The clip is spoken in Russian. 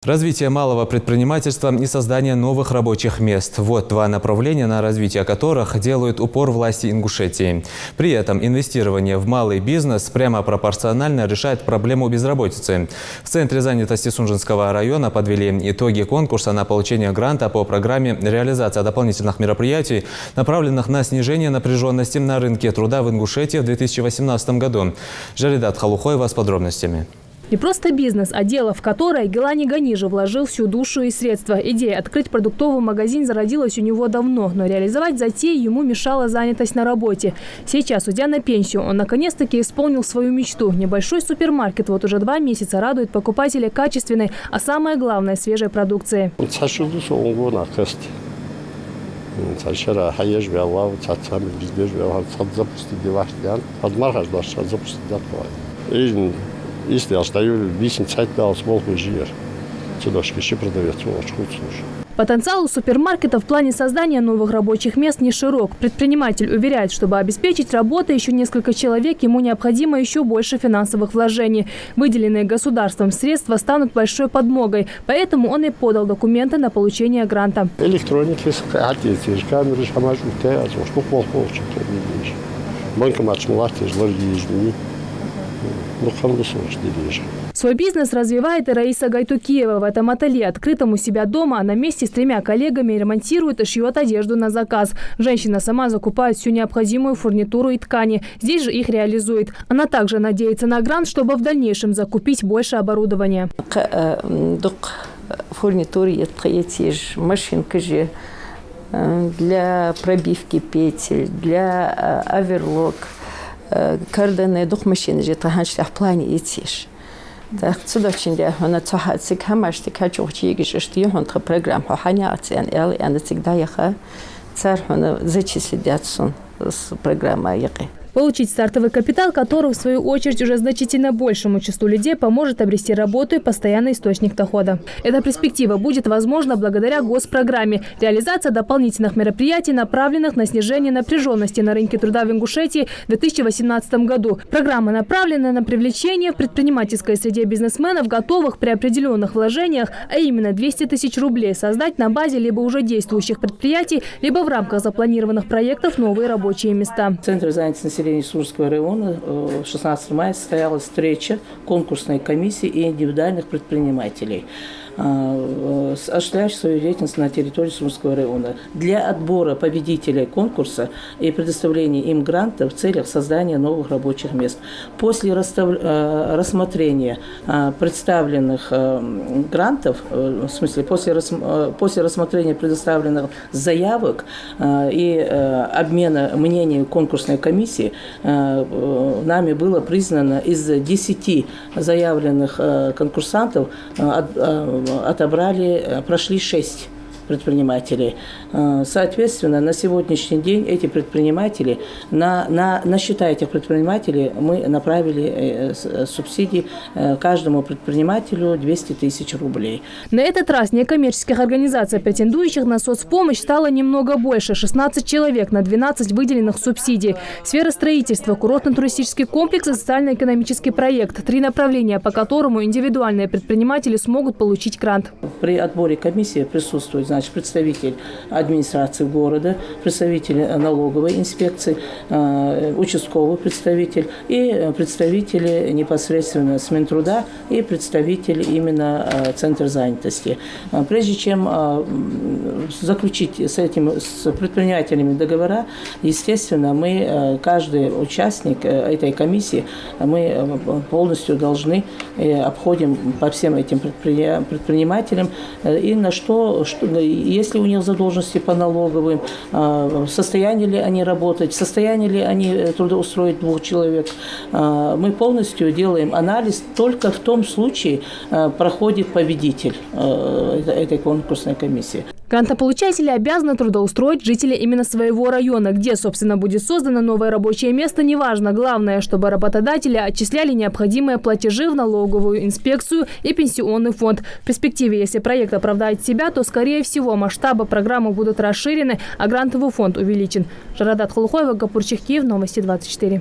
Развитие малого предпринимательства и создание новых рабочих мест – вот два направления, на развитие которых делают упор власти Ингушетии. При этом инвестирование в малый бизнес прямо пропорционально решает проблему безработицы. В Центре занятости Сунжинского района подвели итоги конкурса на получение гранта по программе «Реализация дополнительных мероприятий, направленных на снижение напряженности на рынке труда в Ингушетии в 2018 году». Жаридат Халухоева с подробностями. Не просто бизнес, а дело, в которое Гелани Ганижи вложил всю душу и средства. Идея открыть продуктовый магазин зародилась у него давно, но реализовать затею ему мешала занятость на работе. Сейчас, уйдя на пенсию, он наконец-таки исполнил свою мечту. Небольшой супермаркет вот уже 2 месяца радует покупателей качественной, а самое главное – свежей продукцией. Если остаю 8 центов, смолку жир. Цедошки еще продается, очень слушай. Потенциал у супермаркета в плане создания новых рабочих мест не широк. Предприниматель уверяет, чтобы обеспечить работу еще несколько человек, ему необходимо еще больше финансовых вложений. Выделенные государством средства станут большой подмогой, поэтому он и подал документы на получение гранта. Электроники, камеры, Свой бизнес развивает и Раиса Гайтукиева. В этом ателье, открытом у себя дома, она вместе с 3 коллегами ремонтирует и шьет одежду на заказ. Женщина сама закупает всю необходимую фурнитуру и ткани. Здесь же их реализует. Она также надеется на грант, чтобы в дальнейшем закупить больше оборудования. Машинка для пробивки петель, для оверлок. Карданы дух машины же таханчты в плане идтиш. Так цудочинде она цахатсик хамаштик хачухчигиш что он программ ханяцен эл и она всегда яха царь он зачислятся с программой яки. Получить стартовый капитал, который, в свою очередь, уже значительно большему числу людей поможет обрести работу и постоянный источник дохода. Эта перспектива будет возможна благодаря госпрограмме «Реализация дополнительных мероприятий, направленных на снижение напряженности на рынке труда в Ингушетии в 2018 году». Программа направлена на привлечение в предпринимательской среде бизнесменов, готовых при определенных вложениях, а именно 200 тысяч рублей, создать на базе либо уже действующих предприятий, либо в рамках запланированных проектов новые рабочие места. Центр занятости Сунжинского района 16 мая состоялась встреча конкурсной комиссии и индивидуальных предпринимателей, осуществляющих свою деятельность на территории Сунжинского района. Для отбора победителей конкурса и предоставления им гранта в целях создания новых рабочих мест. После рассмотрения представленных грантов, в смысле после рассмотрения предоставленных заявок и обмена мнениями конкурсной комиссии, нами было признано из 10 заявленных конкурсантов прошли 6 предпринимателей. Соответственно, на сегодняшний день эти предприниматели, на счета этих предпринимателей мы направили субсидии каждому предпринимателю 200 тысяч рублей. На этот раз некоммерческих организаций, претендующих на соцпомощь, стало немного больше – 16 человек на 12 выделенных субсидий. Сфера строительства, курортно-туристический комплекс и социально-экономический проект – 3 направления, по которому индивидуальные предприниматели смогут получить грант. При отборе комиссии присутствует, представитель администрации города, представитель налоговой инспекции, участковый представитель и представители непосредственно с Минтруда и представители именно Центра занятости. Прежде чем заключить с предпринимателями договора, естественно, мы, каждый участник этой комиссии, мы полностью должны обходим по всем этим предпринимателям и на что если у них задолженности по налоговым, в состоянии ли они работать, в состоянии ли они трудоустроить 2 человек. Мы полностью делаем анализ, только в том случае проходит победитель этой конкурсной комиссии. Грантополучатели обязаны трудоустроить жителей именно своего района. Где, собственно, будет создано новое рабочее место, неважно. Главное, чтобы работодатели отчисляли необходимые платежи в налоговую инспекцию и пенсионный фонд. В перспективе, если проект оправдает себя, то, скорее всего, масштабы программы будут расширены, а грантовый фонд увеличен. Жаридат Халухоева, Гапурчик, Киев, Новости 24.